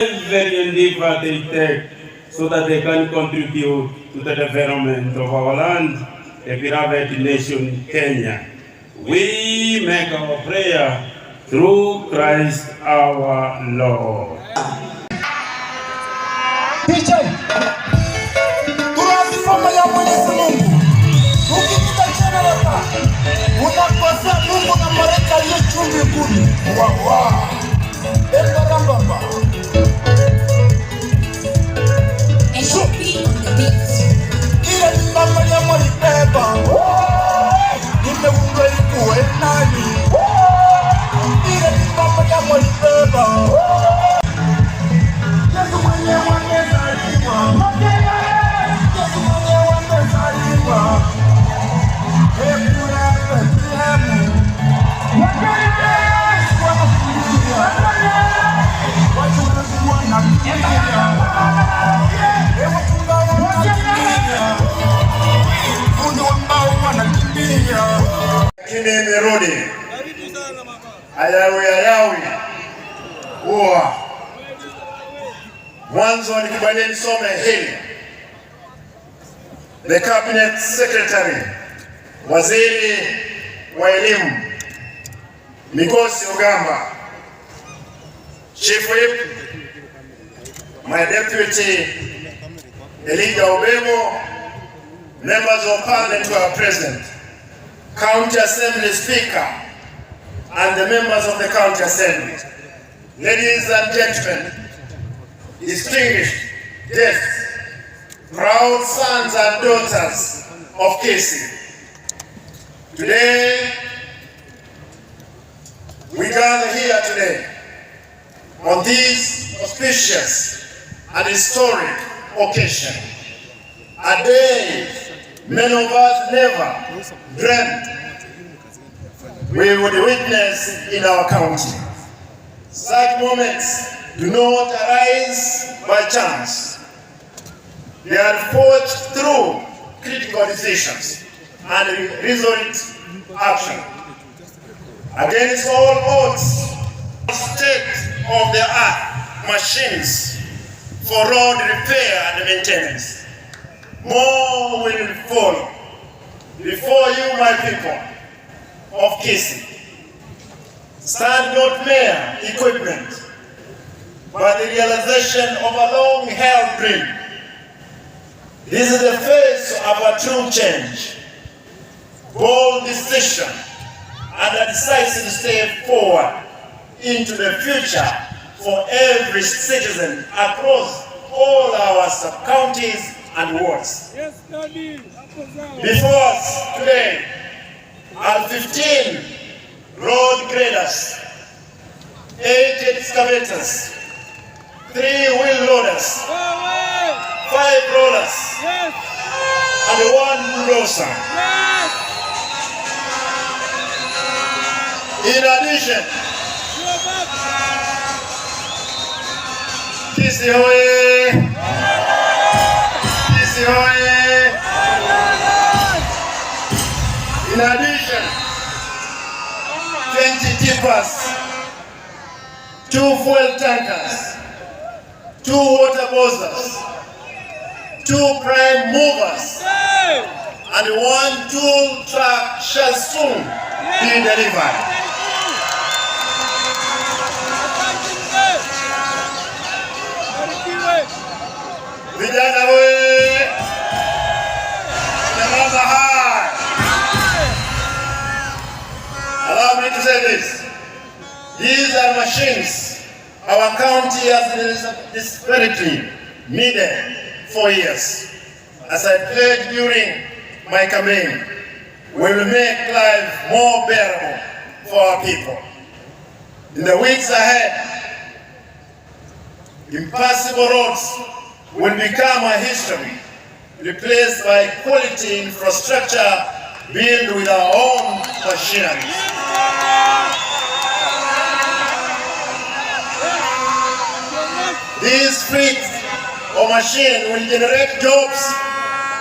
Every endeavor they take so that they can contribute to the development of our land, a beloved nation, Kenya. We make our prayer through Christ our Lord. Nimerudi ayawi huwa mwanzo nikubalieni nisome hili. The Cabinet Secretary, Waziri wa Elimu Migosi Ogamba, Chief Whip, my Deputy Elijah Obemo, members of Parliament who are present, County Assembly Speaker, and the members of the County Assembly, ladies and gentlemen, distinguished guests, proud sons and daughters of Kisii. Today, we gather here today on this auspicious and historic occasion, a day many of us never dreamt we would witness in our county. Such moments do not arise by chance. They are forged through critical decisions and resolute action. Against all odds, state-of-the-art machines for road repair and maintenance. More will follow. Before you, my people of Kisii, stand not mere equipment, but the realization of a long-held dream. This is the face of a true change, bold decision, and a decisive step forward into the future for every citizen across all our sub-counties and wards. Before us today are 15 road graders, 8 excavators, 3 wheel loaders, 5 rollers, and 1 bulldozer. In addition, Kisii hoye! Kisii hoye! In addition, 20 tippers, 2 fuel tankers, 2 water bozers, 2 prime movers, and 1 tool truck shall soon be delivered. Vijana hoye! Vijana hai! Allow me to say this. These are machines our county has desperately needed for years. As I pledged during my campaign, we will make life more bearable for our people. In the weeks ahead, impassable roads will become a history, replaced by quality infrastructure built with our own machinery. This fleet or machine will generate jobs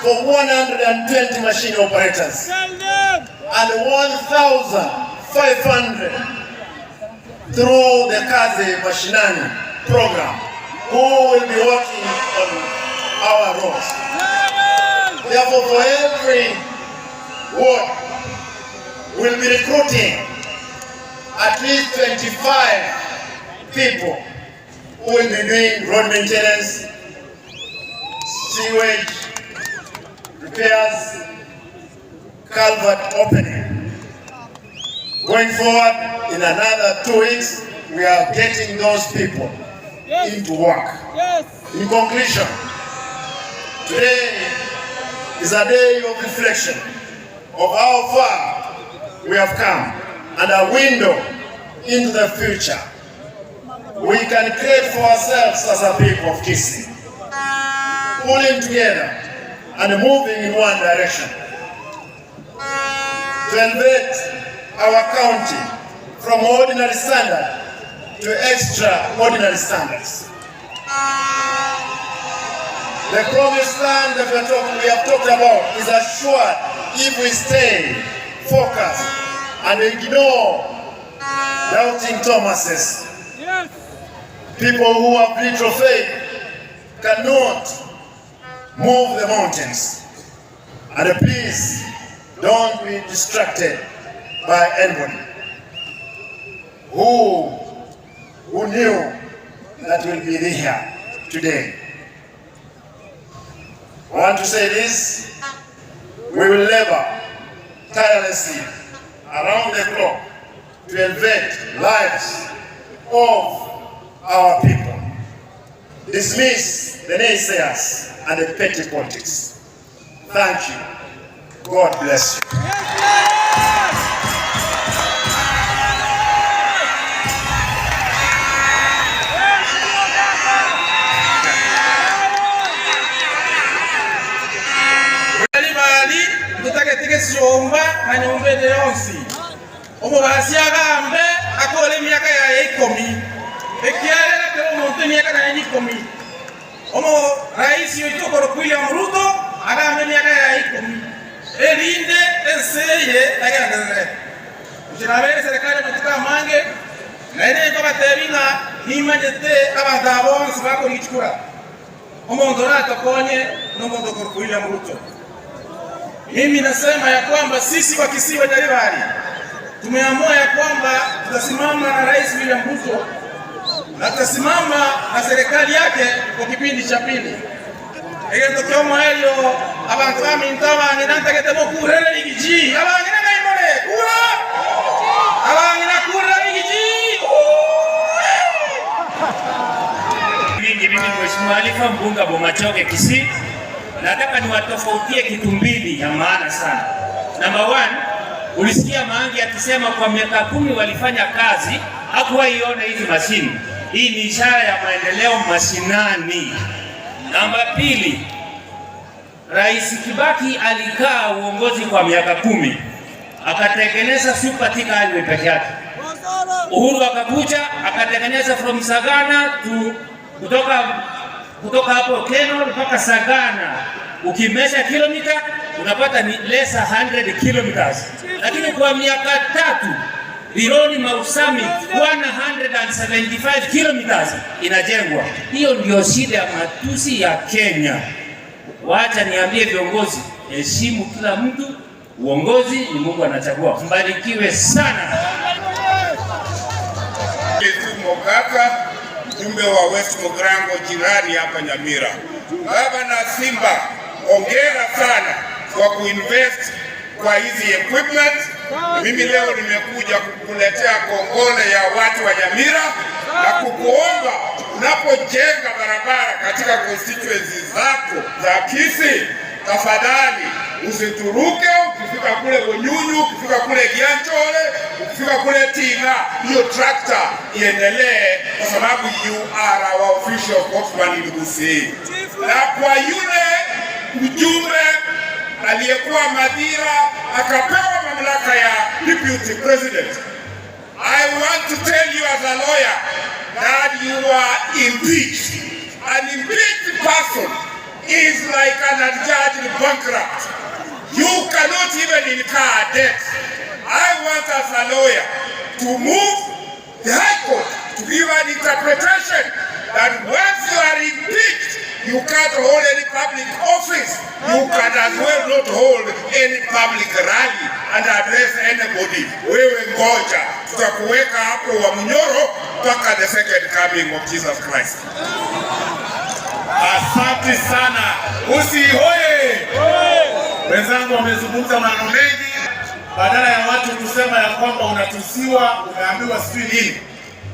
for 120 machine operators and 1,500 through the Kazi Mashinani program who will be working on our roads. Therefore, for every ward, we'll be recruiting at least 25 people who will be doing road maintenance, sewage repairs, culvert opening. Going forward, in another 2 weeks, we are getting those people into work. In conclusion, today is a day of reflection of how far we have come and a window into the future we can create for ourselves as a people of Kisii, pulling together and moving in one direction to elevate our county from ordinary standard to extraordinary standards. The promised land that we have talked about is assured if we stay focused and ignore doubting Thomases. People who have little faith cannot move the mountains. And please don't be distracted by anybody who knew that we'll be here today. I want to say this: we will labor tirelessly around the clock to elevate lives of our people, dismiss the naysayers and the petty politics. Thank you. God bless you. Siomba na nyombe de yonsi omo basi agambe akole miaka ya 10 ekiale na monte miaka na 10 omo rais yoitoko William Ruto agambe miaka ya 10 elinde enseye agandere ujinabere serikali mtuka mange na ine kwa batebina himajete abagabo nsibako nichukura omo ndora tokonye no mondoko William Ruto. Mimi nasema ya kwamba sisi wa Kisii wa Nyaribari tumeamua ya kwamba tutasimama na Rais William Ruto na tutasimama na serikali yake kwa kipindi cha pili. Egento kyomo helio abantu bamintawa nginanta ketemo kurele ligiji abangina kaimole kura abangina kura ligiji mimi Mheshimiwa Alifa Mbunga Bomachoge Kisii. Nataka niwatofautie kitu mbili ya maana sana. Number 1, ulisikia Maangi akisema kwa miaka 10 walifanya kazi, hakuwaiona hizi mashini. Hii ni ishara ya maendeleo mashinani. Number 2, Rais Kibaki alikaa uongozi kwa miaka 10, akatengeneza super tika highway peke yake. Uhuru akakuja akatengeneza from Sagana to kutoka hapo Keno mpaka Sagana, ukimesha kilomita unapata ni less 100 kilometers. Lakini kwa miaka 3 Vironi Mau Summit 175 kilometers inajengwa. Hiyo ndio shida ya matusi ya Kenya. Wacha niambie viongozi, heshimu kila mtu, uongozi ni Mungu anachagua. Mbarikiwe sana. Mjumbe wa West Mogrango jirani hapa Nyamira. Baba na Simba, hongera sana kwa kuinvest kwa hizi equipment. Mimi leo nimekuja kukuletea kongole ya watu wa Nyamira na kukuomba unapojenga barabara katika constituency zako za Kisii, tafadhali usituruke. Ukifika kule Bonyunyu, ukifika kule Gianchole, ukifika kule Tinga, hiyo tractor iendelee, kwa sababu you are our official spokesman in Kisii. Na kwa yule mjumbe aliyekuwa Madira akapewa mamlaka ya deputy president, I want to tell you as a lawyer that you are impeached. An impeached person is like an adjudged bankrupt. You cannot even incur debt. I want as a lawyer to move the High Court to give an interpretation that once you You can as well not hold any public rally and address anybody. Wewe ngoja, tutakuweka hapo wa Munyoro mpaka the second coming of Jesus Christ. Asante sana. Usihoye. Wenzangu wamezungumza maneno mengi, badala ya watu kusema ya kwamba unatusiwa, umeambiwa sijui nini.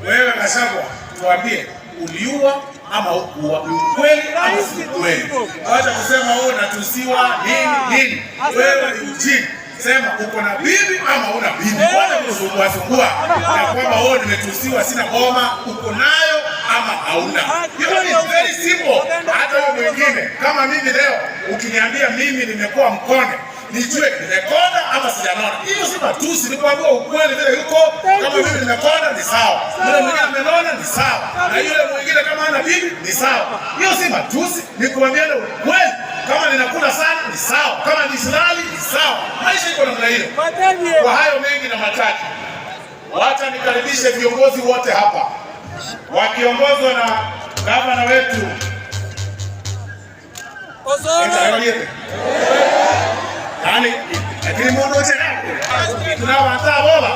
Wewe Gachagua, tuambie uliua ama hukuua, ukweli ama si ukweli? Wacha kusema wewe unatusiwa nini. Wewe ni mjini. Sema uko na bibi ama una bibi. Wacha kusumbua ya kwamba wewe nimetusiwa sina boma, uko nayo ama hauna. Hiyo ni very simple. Hata wewe mwingine kama mimi leo ukiniambia mimi nimekuwa mkonde, nijue nimekonda ama sijanona. Hiyo si matusi, ni kuambia ukweli vile yuko. Kama mimi nimekonda ni sawa, yule mwingine amenona ni sawa, na yule mwingine kama ana bibi ni sawa. Hiyo si matusi, ni kuambia ukweli. Kama ninakula sana ni sawa, kama ni silali ni sawa. Maisha iko namna hiyo. Kwa hayo mengi na machache, wacha nikaribishe viongozi wote hapa wakiongozwa na gavana wetu yani lakini mundu wote tunawata boba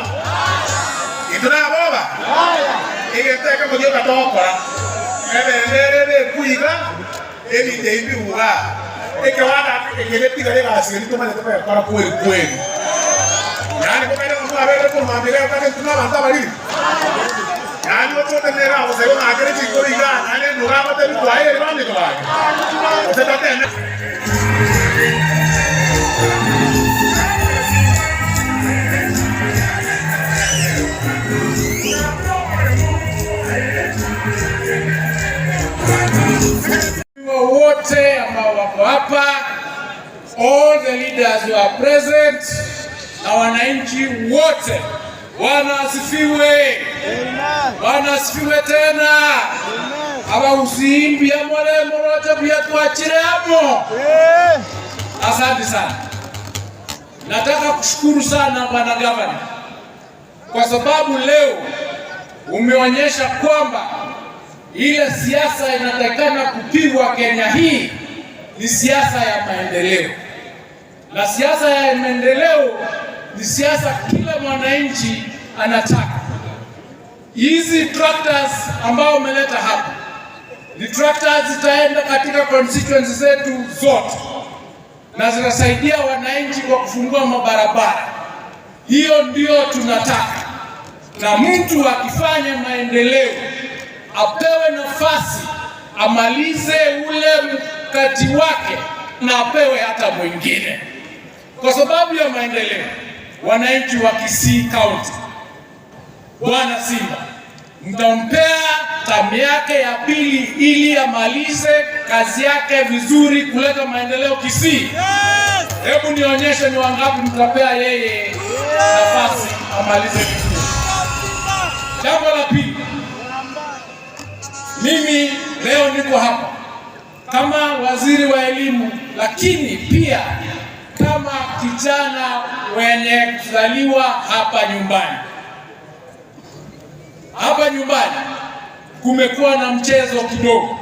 igeteka mugio katokora ebe kuiga ebi debi uga ekewada egepiga lega asiri tumane tapa para kweli yani kwa nini mabele kwa mabele kama tunawata bali yani watu tena wao sasa wana akili kuiga yani nurama tena kwa ile ndio ndio sasa tena wote ambao wako hapa, all the leaders who are present, na wananchi wote, Bwana asifiwe. Bwana asifiwe tena. Aba usimbi ya mwale moroja pia tuachire hapo. Asante sana. Nataka kushukuru sana Bwana Gavana kwa sababu leo umeonyesha kwamba ile siasa inatakana kupigwa Kenya hii ni siasa ya maendeleo. Na siasa ya maendeleo ni siasa kila mwananchi anataka. Hizi tractors ambao umeleta hapa ni tractors zitaenda katika constituency zetu zote na zinasaidia wananchi kwa kufungua mabarabara. Hiyo ndio tunataka. Na mtu akifanya maendeleo apewe nafasi amalize ule mkati wake na apewe hata mwingine. Kwa sababu ya maendeleo, wananchi wa Kisii County, Bwana Simba mtampea tamu yake ya pili ili amalize kazi yake vizuri kuleta maendeleo Kisii. Hebu nionyeshe ni wangapi mtapea yeye nafasi amalize vizuri. Jambo la pili, mimi leo niko hapa kama waziri wa elimu, lakini pia kama kijana wenye kuzaliwa hapa nyumbani. Hapa nyumbani kumekuwa na mchezo kidogo.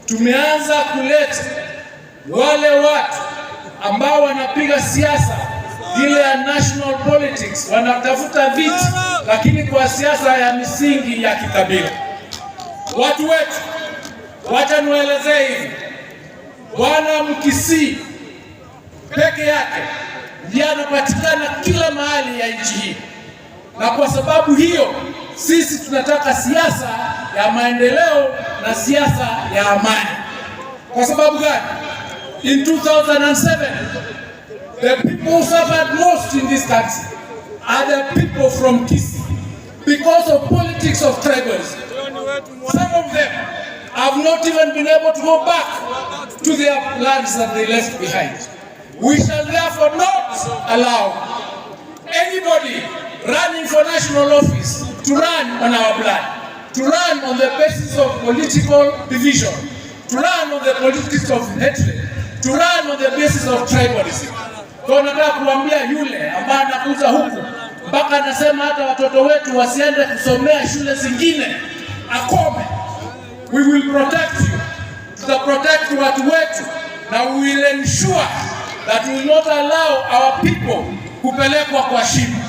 Tumeanza kuleta wale watu ambao wanapiga siasa ile ya national politics, wanatafuta viti lakini kwa siasa ya misingi ya kikabila. Watu wetu, wacha niwaelezee hivi, Bwana Mkisii peke yake ndiye anapatikana kila mahali ya nchi hii, na kwa sababu hiyo sisi tunataka siasa ya maendeleo na siasa ya amani. Kwa sababu gani? In 2007 the people who suffered most in this country are the people from Kisii because of politics of tribalism. Some of them have not even been able to go back to their lands that they left behind. We shall therefore not allow anybody running for national office to run on our blood, to run on the basis of political division, to run on the politics of hatred, to run on the basis of tribalism. Kwa nataka kuambia yule ambaye anakuja huku mpaka anasema hata watoto wetu wasiende kusomea shule zingine, akome. We will protect you. Tutaprotect watu wetu na we will ensure that we will not allow our people kupelekwa kwa shimo.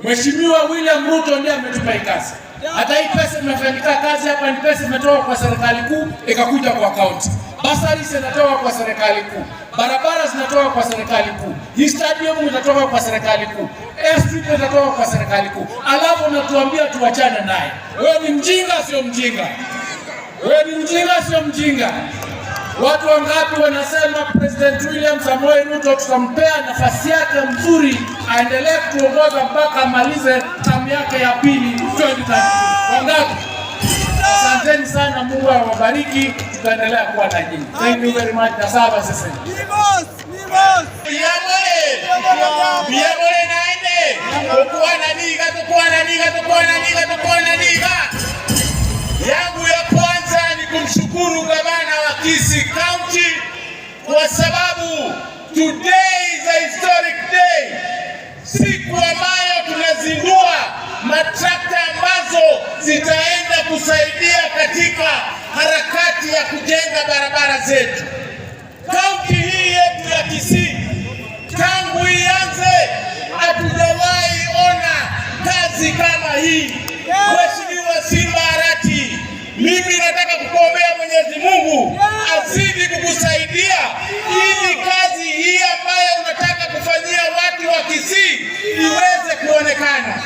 Mheshimiwa William Ruto ndiye ametupa kazi. Hata hii pesa imefanyika kazi hapa, ni pesa imetoka kwa serikali kuu ikakuja kwa county. Basari zinatoka kwa serikali kuu. Barabara zinatoka kwa serikali kuu. Hii stadium inatoka kwa serikali kuu. Airstrip inatoka kwa serikali kuu. Alafu unatuambia tuachane naye. Wewe ni mjinga sio mjinga? Wewe ni mjinga sio mjinga? Watu wangapi wanasema President William Samoei Ruto tutampea nafasi yake mzuri aendelee kuongoza mpaka amalize term yake ya pili 2030. Wangapi? Asanteni sana, Mungu awabariki, tutaendelea kuwa na nyinyi. Thank you very much. Nasaba sasa. Biabole naende. Ukuwa na niga. Yangu ya kwanza ni kumshukuru gavana wa Kisii County kwa sababu today is a historic day. Siku ambayo tunazindua matrakta ambazo zitaenda kusaidia katika harakati ya kujenga barabara zetu. Kaunti hii yetu ya Kisii tangu ianze hatujawahi ona kazi kama hii. Mheshimiwa Simba Arati, mimi nataka kukuombea Mwenyezi Mungu azidi kukusaidia ili kazi hii ambayo unataka kufanyia watu wa Kisii iweze kuonekana.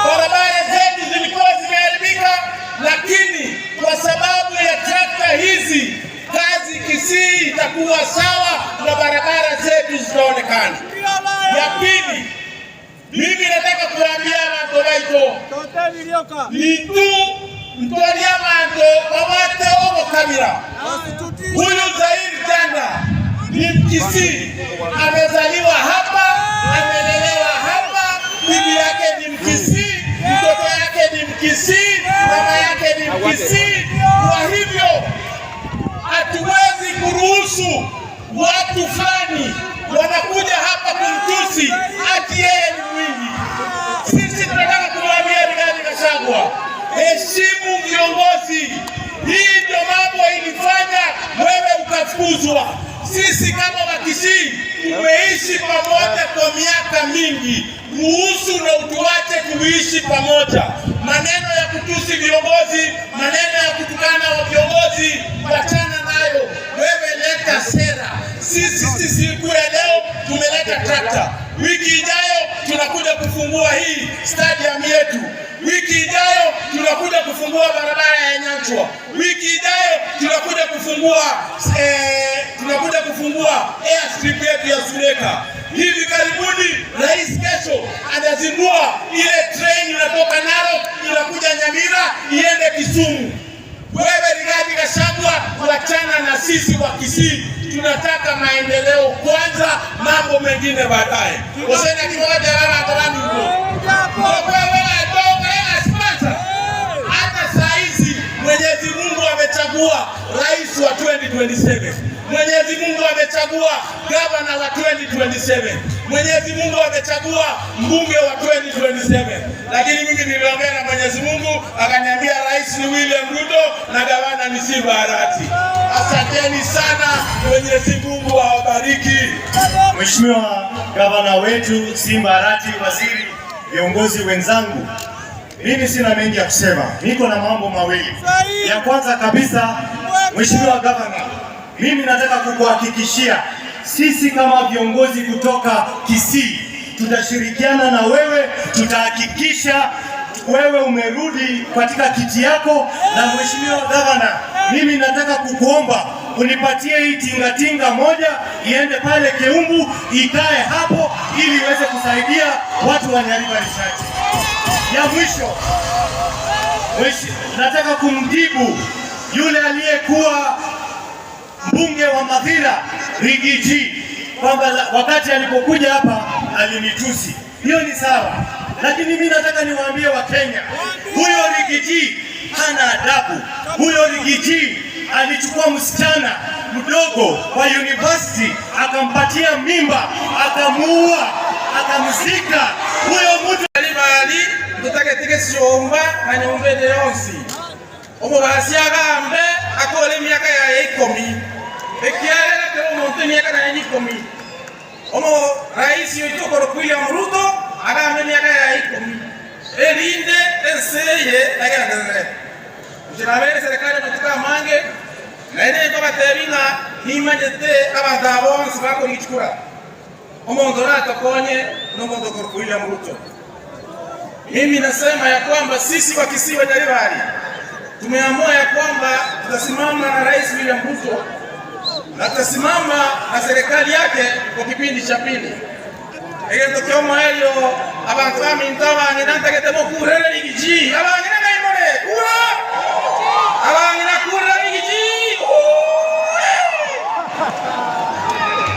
Barabara zetu zilikuwa zimeharibika, lakini kwa sababu ya trakta hizi kazi Kisii itakuwa sawa na barabara zetu zitaonekana. Ya pili, mimi nataka kuambia watu waito nitu mtolia mando wawate ogo kamera. Huyu Zairi Tanda ni Mkisii, amezaliwa hapa, amelelewa hapa, bibi yake ni Mkisii, mtoto yake ni Mkisii, mama yake ni Mkisii. Kwa hivyo hatuwezi kuruhusu watu fulani wanakuja hapa kumtusi ati yeye ni mwingi. Sisi tunataka kumwambia Rigathi Gachagua, heshimu viongozi. Hii ndio mambo ilifanya wewe ukafukuzwa. Sisi kama Wakisii tumeishi pamoja kwa miaka mingi. Ruhusu na utuache tuishi pamoja. Maneno ya kutusi viongozi, maneno ya kutukana wa viongozi, wachana nayo. Wewe leta sera. Sisi siku ya leo tumeleta trakta. Wiki ijayo tunakuja kufungua hii stadium yetu. Wiki ijayo tunakuja kufungua barabara ya Nyanchwa. Wiki ijayo tunakuja kufungua airstrip yetu ya Suleka. Hivi karibuni rais kesho anazindua ile train inatoka Narok inakuja Nyamira iende Kisumu. Wewe Rigathi Gachagua, wachana na sisi wa Kisii. Tunataka maendeleo kwanza, mambo mengine baadaye. Usena kimoja wala atalani huko. Hata saizi Mwenyezi Mungu amechagua rais wa 2027. Mwenyezi Mungu amechagua gavana wa 2027. Mwenyezi Mungu amechagua mbunge wa 2027. Lakini mimi niliongea na Mwenyezi Mungu akaniambia rais ni William Ruto na gavana ni Simba Arati. Asanteni sana, Mwenyezi Mungu awabariki. Mheshimiwa gavana wetu Simba Arati, waziri, viongozi wenzangu, mimi sina mengi ya kusema. Niko na mambo mawili. Ya kwanza kabisa, Mheshimiwa gavana, mimi nataka kukuhakikishia sisi kama viongozi kutoka Kisii tutashirikiana na wewe, tutahakikisha wewe umerudi katika kiti yako. Na Mheshimiwa gavana, mimi nataka kukuomba unipatie hii tingatinga moja iende pale Keumbu ikae hapo ili iweze kusaidia watu wa Nyariba Research. Ya mwisho, nataka kumjibu yule aliyekuwa mbunge wa Mathira Rigiji kwamba wakati alipokuja hapa alinitusi. Hiyo ni sawa, lakini mimi nataka niwaambie Wakenya, huyo Rigiji hana adabu. Huyo Rigiji alichukua msichana mdogo wa university akampatia mimba, akamuua, akamzika. Huyo mtu alibali tutaketike siomba na nyombele yonsi omo basiaga ambe akole miaka ya 10 ekialela omo rais yoito ko William Ruto aga miaka ya 10 elinde enseye agenda Jirabe serikali katika mange na ine kwa bateringa himajete abantu abonse bakora ichukura omuntu atakonye n'omuntu ko William Ruto. Mimi nasema ya kwamba sisi wa Kisii wa Nyaribari tumeamua ya kwamba tutasimama na Rais William Ruto na tutasimama na serikali yake kwa kipindi cha pili. Egento kyomo helio abantu amintaba ninantakete mo kurere ligiji abangina ngaimore ura abangina kurere ligiji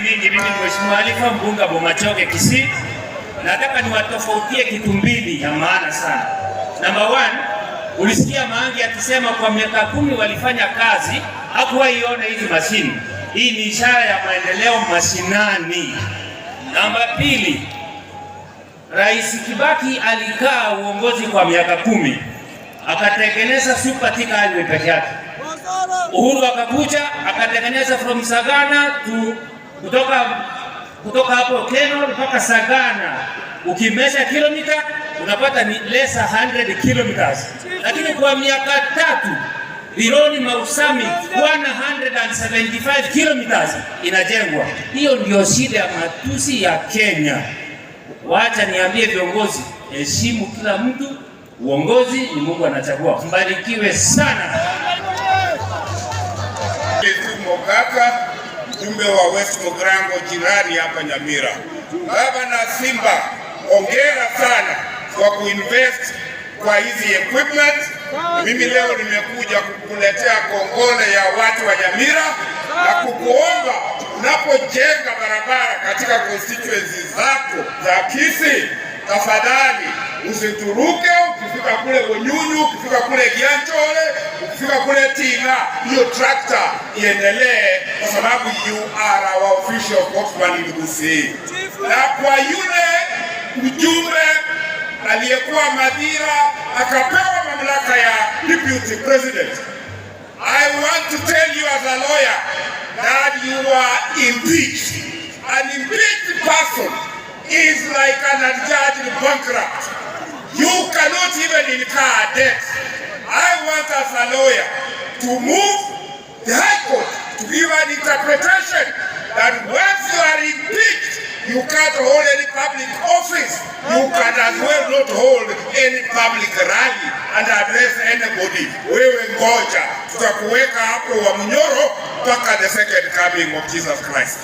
mimi Mheshimiwa Alifa Mbunga Bomachoge Kisii. Nataka niwatofautie kitu mbili ya maana sana. Number 1, ulisikia Maangi akisema kwa miaka 10 walifanya kazi, hakuwaiona hizi mashini. Hii ni ishara ya maendeleo mashinani. Namba 2, Rais Kibaki alikaa uongozi kwa miaka 10, akatengeneza super thick highway peke yake. Uhuru akakuja akatengeneza from Sagana kutoka hapo Keno mpaka Sagana, ukimesha kilomita unapata ni less 100 kilometers. Lakini kwa miaka 3 Bironi Mau Summit 175 kilometers inajengwa. Hiyo ndio shida ya matusi ya Kenya. Wacha niambie viongozi, heshimu kila mtu, uongozi ni Mungu anachagua. Mbarikiwe sana. Mogaka, mjumbe wa West Mogrango jirani hapa Nyamira. Baba na Simba, ongera sana kwa kuinvest kwa hizi equipment. Mimi leo nimekuja kukuletea kongole ya watu wa Nyamira na kukuomba unapojenga barabara katika constituency zako za Kisii, tafadhali usituruke. Ukifika kule Bonyunyu, ukifika kule Gianchole, ukifika kule Tinga, hiyo tractor iendelee, kwa sababu you are our official spokesman in Kisii. Na kwa yule mjumbe aliyekuwa Madira akapewa mamlaka ya deputy president, I want to tell you as a lawyer that you are impeached. An impeached person is like an adjudged bankrupt. You cannot even incur debt. I want as a lawyer to move the High Court to give an interpretation that once you are impeached, you can't hold any public office. You can as well not hold any public rally and address anybody. Wewe ngoja, tutakuweka hapo wa mnyoro mpaka the second coming of Jesus Christ.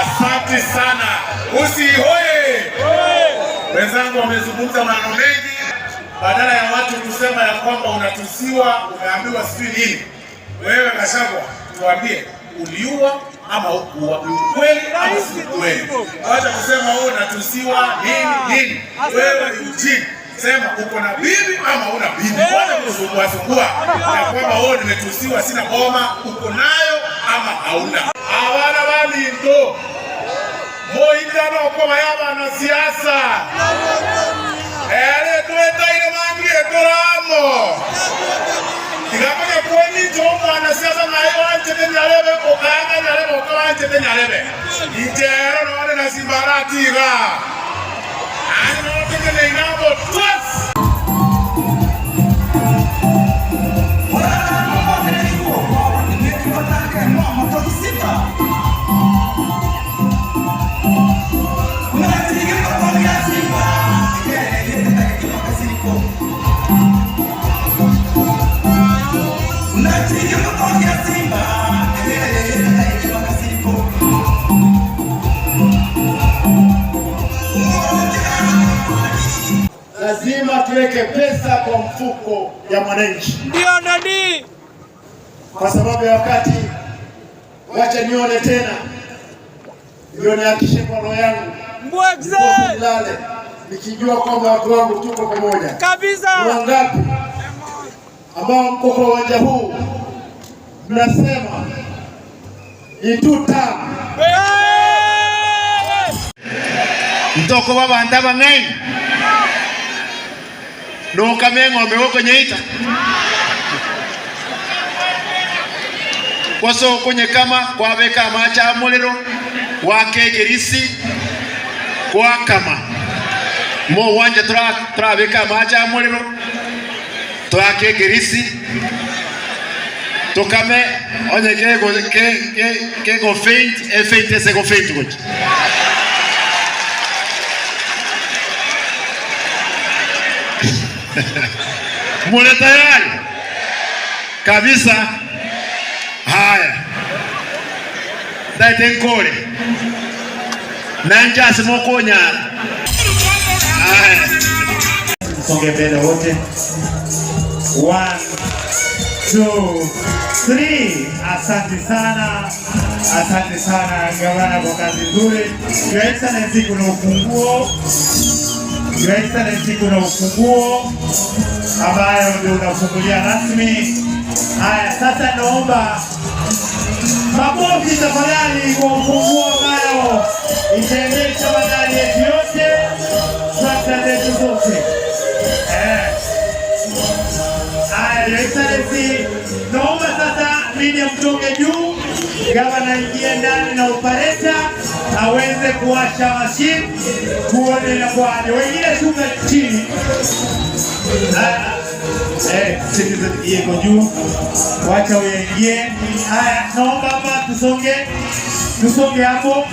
Asante sana. Usihoye. Wenzangu wamezungumza maneno mengi, badala ya watu kusema ya kwamba unatusiwa, umeambiwa sijui nini. Wewe Gachagua, tuambie uliua ama hukuua, ukweli ama si ukweli? Wacha kusema wewe unatusiwa nini. Wewe ni mjini. Sema uko na bibi ama una bibi. Wacha kusumbua ya kwamba wewe nimetusiwa sina boma, uko nayo ama hauna. Abana balinto moindano kwa mayaba na siasa. Tueta ile Maangi etoramo. Tigamoja kuweni chomba na siasa na hiyo anchete nyalebe okanga nyalebe okawa anchete nyalebe. Ijero na wale na Simbarati ga. Ani na wapenge na inambo twas. Lazima tuweke pesa kwa mfuko ya mwananchi. Ndio nani? Kwa sababu ya wakati, wacha nione tena, ndio nihakishe kwa roho yangu nilale nikijua kwamba watu wangu tuko pamoja kabisa. Ni wangapi ambao mko kwa uwanja huu mnasema ituta mtoko baba ndaba ngai no kamengo amewoko nyeita kwaso kwenye kama kwa beka macha muliro wakegerisi gwakama mo wanja turabika maja muliro twakegerisi tukame onye ke go faint ese go faint gochi mule tayari kabisa. Haya, daite nkole nanja simokonya. Haya, songe mbele wote. 1 2 3. Asante sana gavana kwa kazi nzuri. Your Excellency, kuna ufunguo. Your Excellency, kuna ufunguo ambayo ndio unafungulia rasmi. Haya, sasa naomba makofi tafadhali kwa ufunguo ambao itaendesha bandari yetu yote, sasa zetu zote. Haya, Your Excellency, naomba sasa media mtoke juu, gavana ingie ndani na operator aweze kuwasha mashine kuone na kwaje. Wengine shuka chini. Citizen iko juu, wacha uingie. Haya, naomba hapa tusonge hapo.